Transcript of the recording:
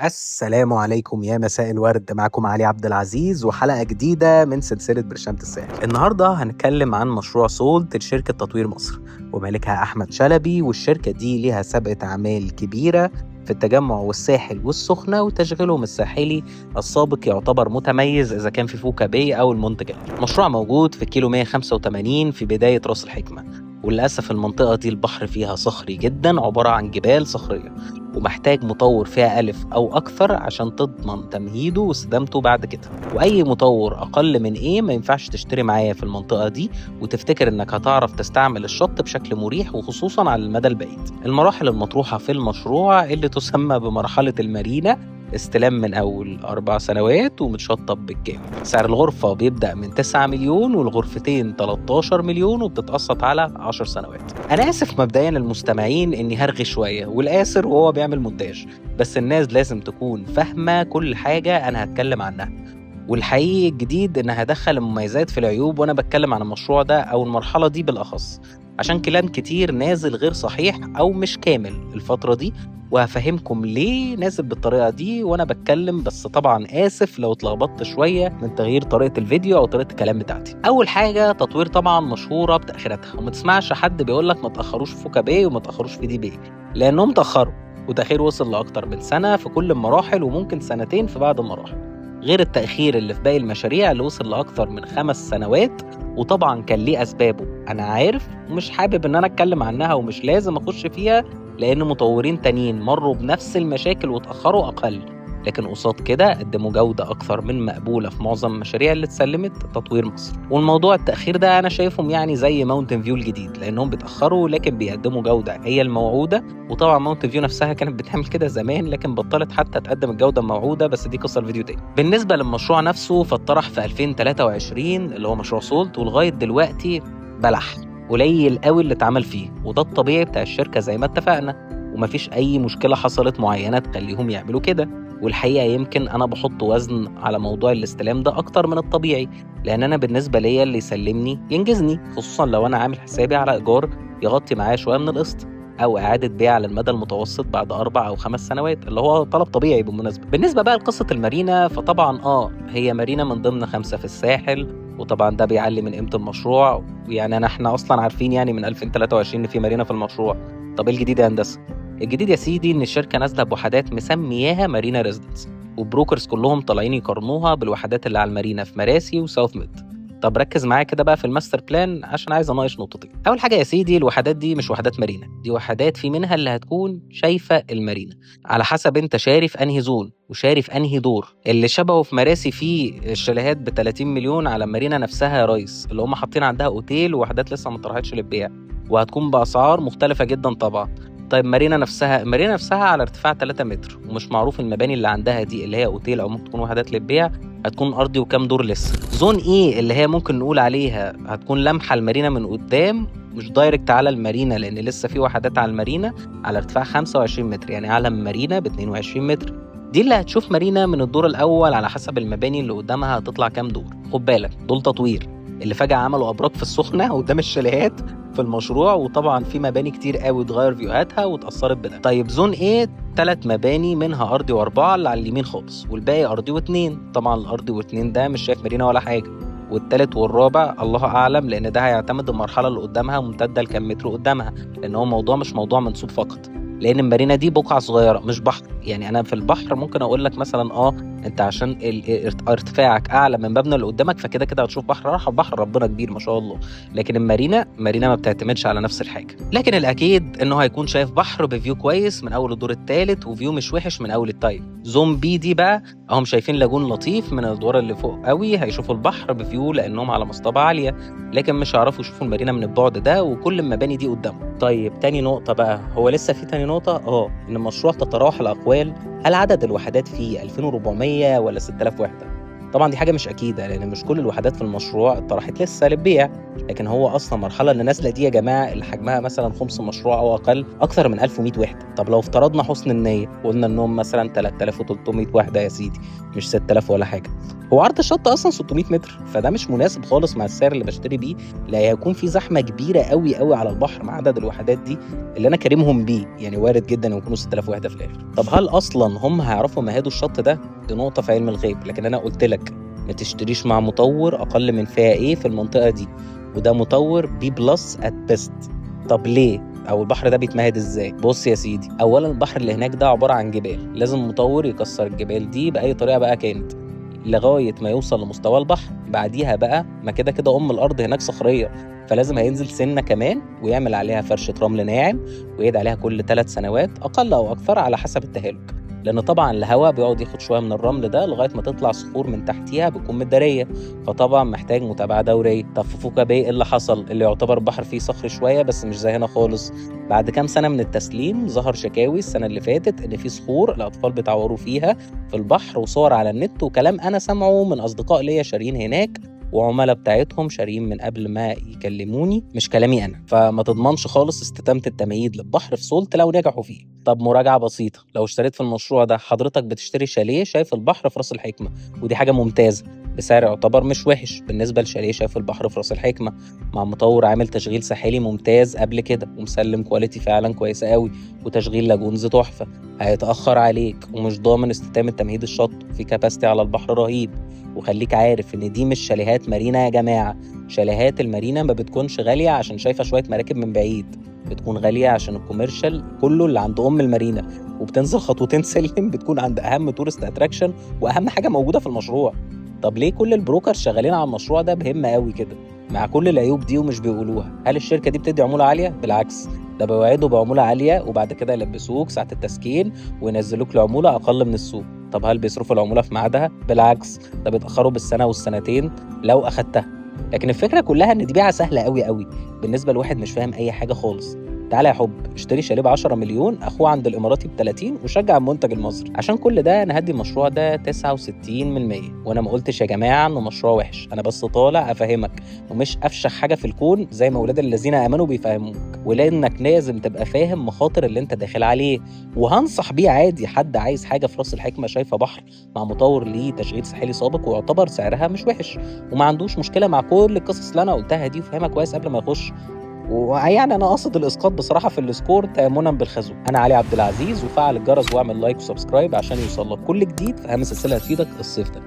السلام عليكم يا مساء الورد، معكم علي عبد العزيز وحلقة جديدة من سلسلة برشامة الساحل. النهاردة هنتكلم عن مشروع سولت لشركة تطوير مصر ومالكها أحمد شلبي، والشركة دي ليها سابقة أعمال كبيرة في التجمع والساحل والسخنة، وتشغيلهم الساحلي السابق يعتبر متميز إذا كان في فوكا باي أو المنتجات. مشروع موجود في كيلو 185 في بداية راس الحكمة، وللأسف المنطقة دي البحر فيها صخري جدا، عبارة عن جبال صخرية، ومحتاج مطور فئة ألف أو أكثر عشان تضمن تمهيده واستدامته بعد كده. وأي مطور أقل من إيه ما ينفعش تشتري معايا في المنطقة دي وتفتكر إنك هتعرف تستعمل الشط بشكل مريح، وخصوصا على المدى البعيد. المراحل المطروحة في المشروع اللي تسمى بمرحلة المارينا استلام من أول 4 سنوات ومتشطب بالكامل. سعر الغرفة بيبدأ من 9 مليون والغرفتين 13 مليون، وبتتقسط على 10 سنوات. أنا آسف مبدئيا المستمعين إني هرغي شوية والآسر وهو بيعمل مونتاج، بس الناس لازم تكون فاهمة كل حاجة أنا هتكلم عنها. والحقيقي الجديد إن هدخل المميزات في العيوب وأنا بتكلم عن المشروع ده أو المرحلة دي بالأخص، عشان كلام كتير نازل غير صحيح أو مش كامل الفترة دي، وهفهمكم ليه نازل بالطريقة دي وأنا بتكلم. بس طبعا آسف لو اتلخبطت شوية من تغيير طريقة الفيديو أو طريقة الكلام بتاعتي. أول حاجة، تطوير طبعا مشهورة بتأخيراتها، وما تسمعش حد بيقولك ما تأخروش في فوكا باي وما تأخروش في دي باي، لأنهم تأخروا، وتأخير وصل لأكتر من سنة في كل المراحل، وممكن سنتين في بعض المراحل، غير التأخير اللي في باقي المشاريع اللي وصل لأكتر من 5 سنوات. وطبعا كان ليه أسبابه أنا عارف، ومش حابب إن أنا أتكلم عنها ومش لازم أخش فيها، لأن مطورين تانيين مروا بنفس المشاكل واتأخروا أقل، لكن قصاد كده قدموا جودة أكثر من مقبولة في معظم المشاريع اللي اتسلمت تطوير مصر. والموضوع التأخير ده أنا شايفهم يعني زي ماونتن فيو الجديد، لأنهم بيتأخروا لكن بيقدموا جودة هي الموعودة. وطبعا ماونتن فيو نفسها كانت بتعمل كده زمان، لكن بطلت حتى تقدم الجودة الموعودة، بس دي قصة الفيديو تاني. بالنسبة للمشروع نفسه فاتطرح في 2023 اللي هو مشروع سولت، ولغاية دلوقتي بلح قليل قوي اللي اتعمل فيه، وده الطبيعي بتاع الشركة زي ما اتفقنا، ومفيش أي مشكلة حصلت معينة تخليهم يعملوا كده. والحقيقة يمكن أنا بحط وزن على موضوع الاستلام ده أكتر من الطبيعي، لأن أنا بالنسبة ليا اللي يسلمني ينجزني، خصوصا لو أنا عامل حسابي على إيجار يغطي معايا شوية من القسط، أو إعادة بيع على المدى المتوسط بعد 4 أو 5 سنوات، اللي هو طلب طبيعي بالمناسبة. بالنسبة بقى لقصة المارينا، فطبعا هي مارينا من ضمن 5 في الساحل، وطبعا ده بيعلي من قيمة المشروع. يعني احنا أصلا عارفين يعني من 2023 إن في مارينا في المشروع. طب إيه الجديد يا هندسة؟ الجديد يا سيدي إن الشركة نازلة بوحدات مسمياها مارينا ريزيدنس، وبروكرز كلهم طالعين يقارنوها بالوحدات اللي على المارينا في مراسي وساوث ميد. طب ركز معايا كده بقى في الماستر بلان عشان عايز اناقش نقطتين. اول حاجه يا سيدي، الوحدات دي مش وحدات مارينا، دي وحدات في منها اللي هتكون شايفه المارينا، على حسب انت شاري في انهي زون وشاري في انهي دور. اللي شبهه في مراسي فيه الشاليهات ب 30 مليون على مارينا نفسها يا ريس، اللي هم حاطين عندها اوتيل ووحدات لسه ما طرحتش للبيع، وهتكون باسعار مختلفه جدا طبعا. طيب مارينا نفسها على ارتفاع 3 متر، ومش معروف المباني اللي عندها دي اللي هي اوتيل او ممكن تكون وحدات للبيع هتكون ارضي وكام دور لسه. زون ايه اللي هي ممكن نقول عليها هتكون لمحه المارينا من قدام، مش دايركت على المارينا، لان لسه في وحدات على المارينا على ارتفاع 25 متر، يعني اعلى من مارينا ب 22 متر. دي اللي هتشوف مارينا من الدور الاول على حسب المباني اللي قدامها هتطلع كام دور. خد بالك دول تطوير، اللي فجأة عملوا ابراج في السخنه قدام الشاليهات في المشروع، وطبعا في مباني كتير قوي اتغير فيوهاتها واتأثرت بده. طيب زون ايه 3 مباني منها ارضي و4 اللي على اليمين خالص، والباقي ارضي و2. طبعا الارضي و2 ده مش شايف مارينا ولا حاجه، والتالت والرابع الله اعلم، لان ده هيعتمد المرحله اللي قدامها ممتده لكام متر قدامها، لان هو موضوع مش موضوع منسوب فقط، لان المارينا دي بقعه صغيره مش بحر. يعني انا في البحر ممكن اقول لك مثلا انت عشان ارتفاعك اعلى من المبنى اللي قدامك فكده كده هتشوف بحر، راح بحر ربنا كبير ما شاء الله. لكن المارينا ما بتعتمدش على نفس الحاجه، لكن الاكيد انه هيكون شايف بحر بفيو كويس من اول الدور الثالث، وفيو مش وحش من اول التايم. زوم بي دي بقى هم شايفين لاجون لطيف من الادوار اللي فوق قوي، هيشوفوا البحر بفيو لانهم على مصطبه عاليه، لكن مش هيعرفوا يشوفوا المارينا من البعد ده، وكل المباني دي قدامهم. طيب تاني نقطه بقى، هو لسه في تاني نقطه ان المشروع تتراوح الاقوال هل عدد الوحدات فيه 2400 ولا 6000 وحده. طبعا دي حاجه مش اكيده، لان مش كل الوحدات في المشروع اتطرحت لسه للبيع، لكن هو اصلا المرحله اللي نازله دي يا جماعه اللي حجمها مثلا خمس مشروع او اقل اكثر من 1100 وحده. طب لو افترضنا حسن النيه وقلنا انهم مثلا 3300 وحده يا سيدي، مش 6000 ولا حاجه، هو عرض الشط اصلا 600 متر، فده مش مناسب خالص مع السعر اللي بشتري بيه. لا هيكون في زحمه كبيره قوي قوي على البحر مع عدد الوحدات دي اللي انا كارمهم بيه، يعني وارد جدا يكونوا 6000 وحده في الاخر. طب هل اصلا هم هيعرفوا يمهدوا الشط ده؟ دي نقطه في علم الغيب، لكن انا قلت لك ما تشتريش مع مطور اقل من فئه ايه في المنطقه دي، وده مطور بي بلس ات بيست. طب ليه؟ او البحر ده بيتمهد ازاي؟ بص يا سيدي، اولا البحر اللي هناك ده عباره عن جبال، لازم مطور يكسر الجبال دي باي طريقه بقى كانت لغايه ما يوصل لمستوى البحر. بعديها بقى ما كده كده الارض هناك صخريه، فلازم هينزل سنه كمان ويعمل عليها فرشه رمل ناعم ويعيد عليها كل 3 سنوات اقل او اكثر على حسب التهالك، لان طبعا الهواء بيقعد ياخد شويه من الرمل ده لغايه ما تطلع صخور من تحتيها بتكون متداريه، فطبعا محتاج متابعه دوريه. طب في فوكا باي اللي حصل، اللي يعتبر البحر فيه صخري شويه بس مش زي هنا خالص، بعد كام سنه من التسليم ظهر شكاوي السنه اللي فاتت ان في صخور الاطفال بيتعوروا فيها في البحر، وصور على النت وكلام انا سامعه من اصدقاء ليا شاريين هناك وعملاء بتاعتهم شاريين من قبل ما يكلموني، مش كلامي انا. فما تضمنش خالص استتامه التمهيد للبحر في سولت لو نجحوا فيه. طب مراجعه بسيطه، لو اشتريت في المشروع ده حضرتك بتشتري شاليه شايف البحر في راس الحكمه، ودي حاجه ممتازه بسعر يعتبر مش وحش بالنسبه لشاليه شايف البحر في راس الحكمه، مع مطور عامل تشغيل ساحلي ممتاز قبل كده ومسلم كواليتي فعلا كويسه قوي، وتشغيل لاجونز تحفه. هيتاخر عليك ومش ضامن استتامه تمهيد الشط، في كاباستي على البحر رهيب. وخليك عارف ان دي مش شاليهات مارينا يا جماعه، شاليهات المارينا ما بتكونش غاليه عشان شايفه شويه مراكب من بعيد، بتكون غاليه عشان الكوميرشال كله اللي عند المارينا، وبتنزل خطوتين سلم بتكون عند اهم تورست اتراكشن واهم حاجه موجوده في المشروع. طب ليه كل البروكر شغالين على المشروع ده بهمه قوي كده مع كل العيوب دي ومش بيقولوها؟ هل الشركه دي بتدي عموله عاليه؟ بالعكس، ده بيوعدوا بعموله عاليه وبعد كده يلبسوك ساعه التسكين وينزلوك لعموله اقل من السوق. طب هل بيصرفوا العموله في ميعادها؟ بالعكس، ده بيتاخروا بالسنه والسنتين لو اخدتها. لكن الفكره كلها ان دي بيعه سهله قوي قوي بالنسبه لواحد مش فاهم اي حاجه خالص. تعالى يا حب اشتري شاليه ب 10 مليون اخوه عند الاماراتي ب 30 وشجع المنتج المصري. عشان كل ده انا هدي المشروع ده 69%، وانا ما قلتش يا جماعه انه مشروع وحش، انا بس طالع افهمك ومش افشخ حاجه في الكون زي ما اولاد الذين امنوا بيفهموك، ولانك لازم تبقى فاهم مخاطر اللي انت داخل عليه. وهنصح بيه عادي حد عايز حاجه في راس الحكمه شايفه بحر مع مطور ليه تشغيل ساحلي سابق ويعتبر سعرها مش وحش، وما عندوش مشكله مع كل القصص اللي انا قلتها دي وفهمها كويس قبل ما يخش. ويعني انا قاصد الاسقاط بصراحه في السكور تيمنا بالخزو. انا علي عبد العزيز، وفعل الجرس واعمل لايك وسبسكرايب عشان يوصلك كل جديد في اهم سلسله هتفيدك الصيف ده.